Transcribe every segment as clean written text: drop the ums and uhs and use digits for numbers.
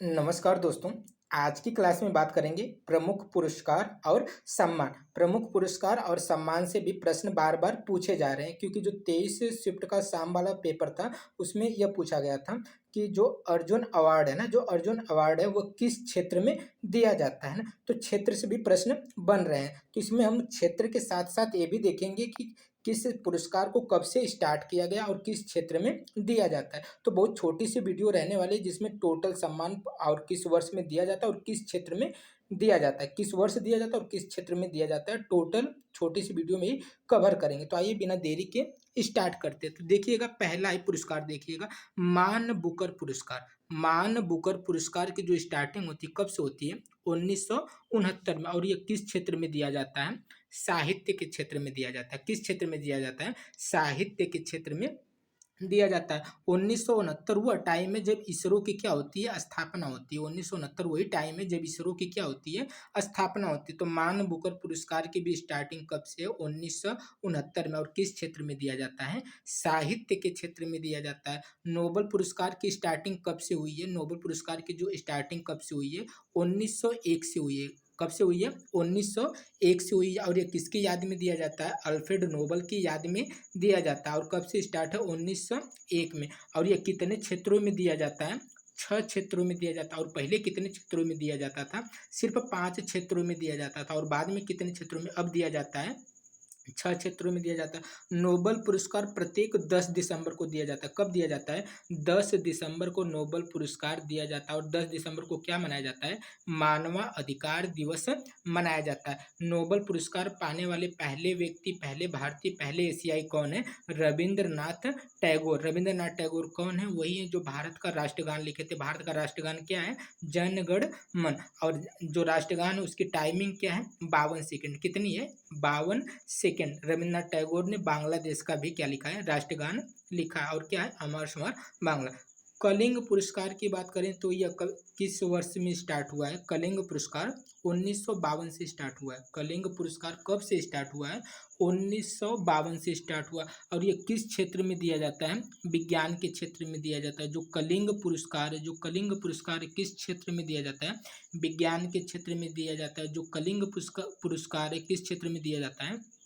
नमस्कार दोस्तों। आज की क्लास में बात करेंगे प्रमुख पुरस्कार और सम्मान। प्रमुख पुरस्कार और सम्मान से भी प्रश्न बार-बार पूछे जा रहे हैं क्योंकि जो 23 शिफ्ट का शाम वाला पेपर था, उसमें यह पूछा गया था कि जो अर्जुन अवार्ड है ना, जो अर्जुन अवार्ड है वो किस क्षेत्र में दिया जाता है ना? तो क्षेत्र से भी प्रश्न बन रहे हैं। तो इसमें हम क्षेत्र के साथ-साथ ये भी देखेंगे कि किस पुरस्कार को कब से स्टार्ट किया गया और किस क्षेत्र में दिया जाता है। तो बहुत छोटी-सी वीडियो रहने वाली है जिसमें टोटल सम्मान और किस वर्ष में दिया जाता है और किस क्षेत्र में दिया जाता है, किस वर्ष दिया जाता है और किस क्षेत्र में दिया जाता है, टोटल छोटी-सी वीडियो में ही कवर करेंगे। तो आइए बिना देरी के स्टार्ट करते हैं। तो देखिएगा पहला ही पुरस्कार देखिएगा, मान बुकर पुरस्कार। मान बुकर पुरस्कार की जो स्टार्टिंग होती है, कब से होती है? 1969 में। और ये किस क्षेत्र में दिया जाता है? साहित्य के क्षेत्र में दिया जाता है। किस क्षेत्र में दिया जाता है? साहित्य के क्षेत्र में दिया जाता है। 1969 वह टाइम है जब इसरो की क्या होती है? स्थापना होती है। 1969 वही टाइम है जब इसरो की क्या होती है? स्थापना होती है। तो मान बुकर पुरस्कार की भी स्टार्टिंग कब से है? 1969 में। और किस क्षेत्र में दिया जाता है? साहित्य के क्षेत्र में दिया जाता है। नोबेल पुरस्कार की स्टार्टिंग कब से हुई है? नोबेल पुरस्कार की जो स्टार्टिंग कब से हुई है? 1901 से हुई है। कब से हुई है? 1901 से हुई है। और ये किसकी याद में दिया जाता है? अल्फ्रेड नोबेल की याद में दिया जाता है। और कब से स्टार्ट है? 1901 में। और ये कितने क्षेत्रों में दिया जाता है? 6 क्षेत्रों में दिया जाता है। और पहले कितने क्षेत्रों में दिया जाता था? सिर्फ 5 क्षेत्रों में दिया जाता था। और बाद में कितने क्षेत्रों में अब दिया जाता है? 6 क्षेत्रों में दिया जाता है। नोबेल पुरस्कार प्रत्येक 10 दिसंबर को दिया जाता है। कब दिया जाता है? 10 दिसंबर को नोबेल पुरस्कार दिया जाता है। और 10 दिसंबर को क्या मनाया जाता है? मानवाधिकार दिवस मनाया जाता है। नोबेल पुरस्कार पाने वाले पहले व्यक्ति, पहले भारतीय, पहले एशियाई कौन है? रविंद्रनाथ टैगोर। रविंद्रनाथ टैगोर कौन है? वही है जो भारत का राष्ट्रगान लिखे थे। भारत का राष्ट्रगान क्या है? जन गण मन। और जो राष्ट्रगान है उसकी टाइमिंग क्या है? 52 सेकंड। कितनी है? 52 सेकंड। रविन्द्रनाथ टैगोर ने बांग्लादेश का भी क्या लिखा है? राष्ट्रगान लिखा है। और क्या है? अमर शमर बांग्ला। कलिंग पुरस्कार की बात करें तो यह किस वर्ष में स्टार्ट हुआ है? कलिंग पुरस्कार 1952 से स्टार्ट हुआ है। कलिंग पुरस्कार कब से स्टार्ट हुआ है? 1952 से स्टार्ट हुआ। और ये किस क्षेत्र में दिया जाता है? विज्ञान के क्षेत्र में दिया जाता है। जो कलिंग पुरस्कार है, जो कलिंग पुरस्कार किस क्षेत्र में दिया जाता है? विज्ञान के क्षेत्र में दिया जाता है। जो कलिंग पुरस्कार है किस क्षेत्र में दिया जाता है?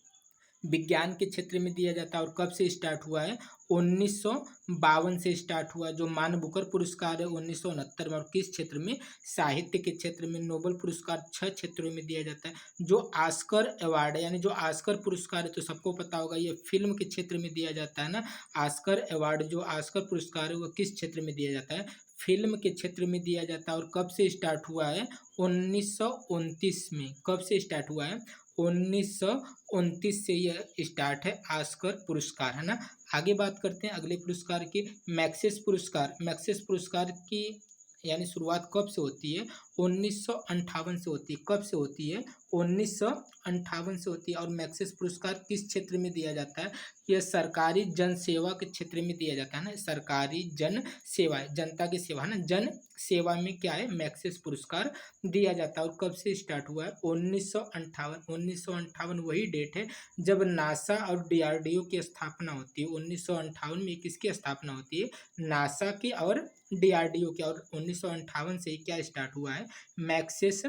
विज्ञान के क्षेत्र में दिया जाता है। और कब से स्टार्ट हुआ है? 1952 से स्टार्ट हुआ। जो मान बुकर पुरस्कार है 1969 में। और किस क्षेत्र में? साहित्य के क्षेत्र में। नोबेल पुरस्कार 6 क्षेत्रों में दिया जाता है। जो ऑस्कर अवार्ड है, यानी जो ऑस्कर पुरस्कार है, तो सबको पता होगा ये फिल्म के क्षेत्र में दिया जाता है ना। ऑस्कर अवार्ड, जो ऑस्कर पुरस्कार है वो किस क्षेत्र में दिया जाता है? फिल्म के क्षेत्र में दिया जाता है। और कब से स्टार्ट हुआ है? 1929 में। कब से स्टार्ट हुआ है? 1929 से यह स्टार्ट है ऑस्कर पुरस्कार, है ना। आगे बात करते हैं अगले पुरस्कार की, मैक्सेस पुरस्कार। मैक्सेस पुरस्कार की यानी शुरुआत कब से होती है? 1958 से होती है। कब से होती है? 1958 से होती है। और मैक्सेस पुरस्कार किस क्षेत्र में दिया जाता है? यह सरकारी जन सेवा के क्षेत्र में दिया जाता है ना। सरकारी जन सेवा, जनता की सेवा, है ना। जन सेवा में क्या है? मैक्सेस पुरस्कार दिया जाता है। और कब से स्टार्ट हुआ है? 1958। 1958 वही डेट है जब नासा और डीआरडीओ की स्थापना होती है। 1958 में किसकी स्थापना होती है? नासा की और डीआरडीओ की। और 1958 से क्या स्टार्ट हुआ है? मैक्सेस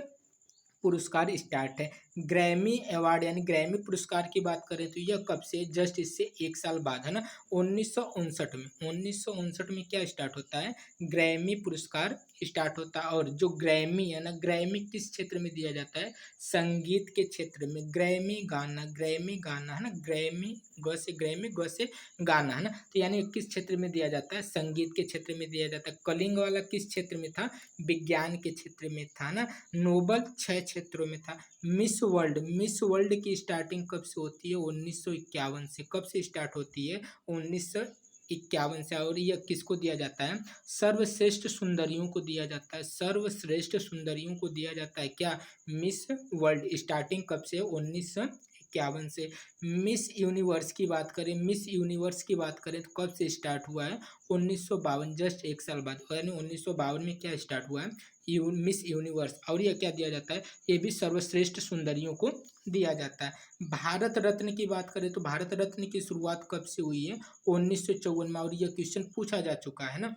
पुरस्कार स्टार्ट है। ग्रैमी अवार्ड यानी ग्रैमी पुरस्कार की बात करें तो यह कब से? जस्ट इससे 1 साल बाद, है ना। 1959 में। 1959 में क्या स्टार्ट होता है? ग्रैमी पुरस्कार स्टार्ट होता है। और जो ग्रैमी है ना, ग्रैमी किस क्षेत्र में दिया जाता है? संगीत के क्षेत्र में। ग्रैमी गाना, ग्रैमी गाना, है ना। ग्रैमी ग्रैमी ग से गाना, है ना। तो यानी किस क्षेत्र में दिया जाता है? संगीत के क्षेत्र में दिया जाता है। कलिंग वाला किस क्षेत्र में था? विज्ञान के क्षेत्र में था ना। नोबल 6 क्षेत्रों में था। मिस वर्ल्ड, मिस वर्ल्ड की स्टार्टिंग कब से होती है? 1951 से। कब से स्टार्ट होती है? 1951 से। और यह किसको दिया जाता है? सर्वश्रेष्ठ सुंदरियों को दिया जाता है। सर्वश्रेष्ठ सुंदरियों को दिया जाता है क्या? Miss world. स्टार्टिंग कब से? 1951 से। मिस यूनिवर्स की बात करें, मिस यूनिवर्स की बात करें तो कब से स्टार्ट हुआ है? 1952, जस्ट 1 साल बाद, यानी 1952 में क्या स्टार्ट हुआ है? Miss universe. और यह क्या दिया जाता है? ये भी सर्वश्रेष्ठ सुंदरियों को दिया जाता है। भारत रत्न की बात करें तो भारत रत्न की शुरुआत कब से हुई है? 1954 में। और यह क्वेश्चन पूछा जा चुका है ना।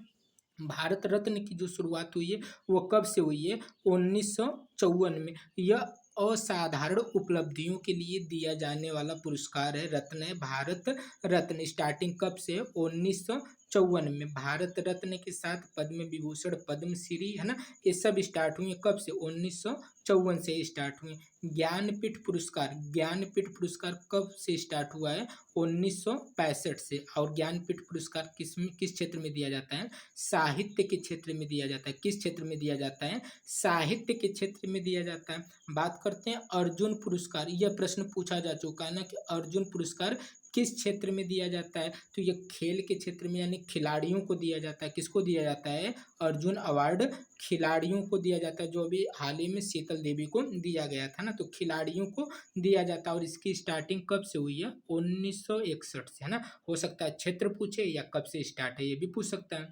भारत रत्न की जो शुरुआत हुई है वो कब से हुई है? 1954 में। यह असाधारण उपलब्धियों के लिए दिया जाने वाला पुरस्कार है, रत्न है भारत रत्न। स्टार्टिंग कब से है? 1954 में। भारत रत्न के साथ पद्म विभूषण, पद्मश्री, है ना, ये सब स्टार्ट हुए कब से? 1954 से स्टार्ट हुए। ज्ञानपीठ पुरस्कार, ज्ञानपीठ पुरस्कार कब से स्टार्ट हुआ है? 1965 से। और ज्ञानपीठ पुरस्कार किस क्षेत्र में दिया जाता है? साहित्य के क्षेत्र में दिया जाता है। किस क्षेत्र में दिया जाता है? साहित्य के क्षेत्र में दिया जाता है। बात करते हैं अर्जुन पुरस्कार। यह प्रश्न पूछा जा चुका है ना कि अर्जुन पुरस्कार किस क्षेत्र में दिया जाता है? तो ये खेल के क्षेत्र में, यानी खिलाड़ियों को दिया जाता है। किसको दिया जाता है? अर्जुन अवार्ड खिलाड़ियों को दिया जाता है, जो अभी हाल ही में शीतल देवी को दिया गया था ना, तो खिलाड़ियों को दिया जाता है। और इसकी स्टार्टिंग कब से हुई है? 1961 से, है ना। हो सकता है क्षेत्र पूछे या कब से स्टार्ट है, ये भी पूछ सकता है।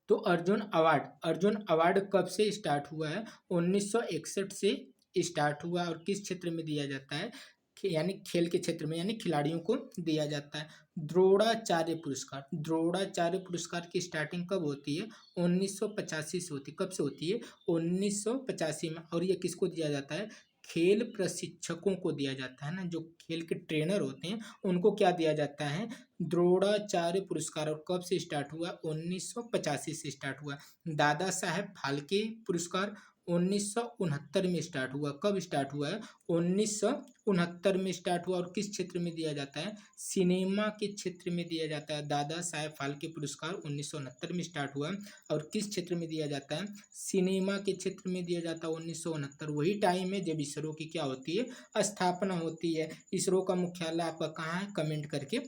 तो अर्जुन अवार्ड, अर्जुन अवार्ड कब से स्टार्ट हुआ है? 1961 से स्टार्ट हुआ। और किस क्षेत्र में दिया जाता है? यानी खेल के क्षेत्र में, यानी खिलाड़ियों को दिया जाता है। द्रोणाचार्य पुरस्कार, द्रोणाचार्य पुरस्कार की स्टार्टिंग कब होती है? 1985 से होती है। कब से होती है? 1985 में। और ये किसको दिया जाता है? खेल प्रशिक्षकों को दिया जाता है ना, जो खेल के ट्रेनर होते हैं उनको क्या दिया जाता है? द्रोणाचार्य पुरस्कार। और कब से स्टार्ट हुआ? 1985 से स्टार्ट हुआ। दादा साहेब फाल्के पुरस्कार 1969 में स्टार्ट हुआ। कब स्टार्ट हुआ है? 1969 में स्टार्ट हुआ। और किस क्षेत्र में दिया जाता है? सिनेमा के क्षेत्र में दिया जाता है। दादा साहेब फाल्के पुरस्कार 1969 में स्टार्ट हुआ। और किस क्षेत्र में दिया जाता है? सिनेमा के क्षेत्र में दिया जाता है 1969। वही टाइम है जब इसरो की क्या होती है? स्थापना होती है। इसरो का मुख्यालय आपका कहाँ है? कमेंट करके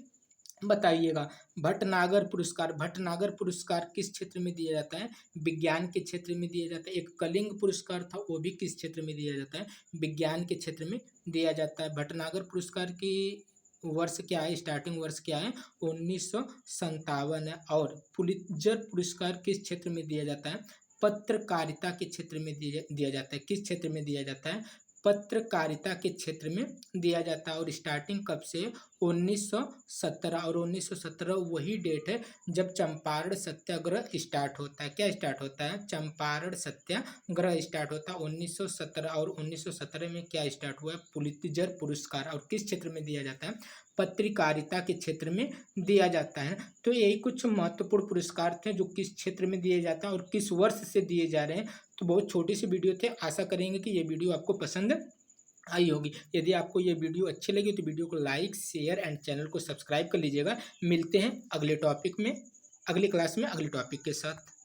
बताइएगा। भटनागर पुरस्कार, भटनागर पुरस्कार किस क्षेत्र में दिया जाता है? विज्ञान के क्षेत्र में दिया जाता है। एक कलिंग पुरस्कार था, वो भी किस क्षेत्र में दिया जाता है? विज्ञान के क्षेत्र में दिया जाता है। भटनागर पुरस्कार की वर्ष क्या है? स्टार्टिंग वर्ष क्या है? 1957 है। और पुलित्जर पुरस्कार किस क्षेत्र में दिया जाता है? पत्रकारिता के क्षेत्र में दिया जाता है। किस क्षेत्र में दिया जाता है? पत्रकारिता के क्षेत्र में दिया जाता है। और स्टार्टिंग कब से? 1917। और 1917 वही डेट है जब चंपारण सत्याग्रह स्टार्ट होता है। क्या स्टार्ट होता है? चंपारण सत्याग्रह स्टार्ट होता है 1917। और 1917 में क्या स्टार्ट हुआ है? पुलित्जर पुरस्कार। और किस क्षेत्र में दिया जाता है? पत्रकारिता के क्षेत्र में दिया जाता है। तो यही कुछ महत्वपूर्ण पुरस्कार थे जो किस क्षेत्र में दिए जाता है और किस वर्ष से दिए जा रहे हैं। तो बहुत छोटी सी वीडियो थे, आशा करेंगे कि ये वीडियो आपको पसंद आई होगी। यदि आपको ये वीडियो अच्छी लगी तो वीडियो को लाइक, शेयर एंड चैनल को सब्सक्राइब कर लीजिएगा। मिलते हैं अगले टॉपिक में, अगली क्लास में अगले टॉपिक के साथ।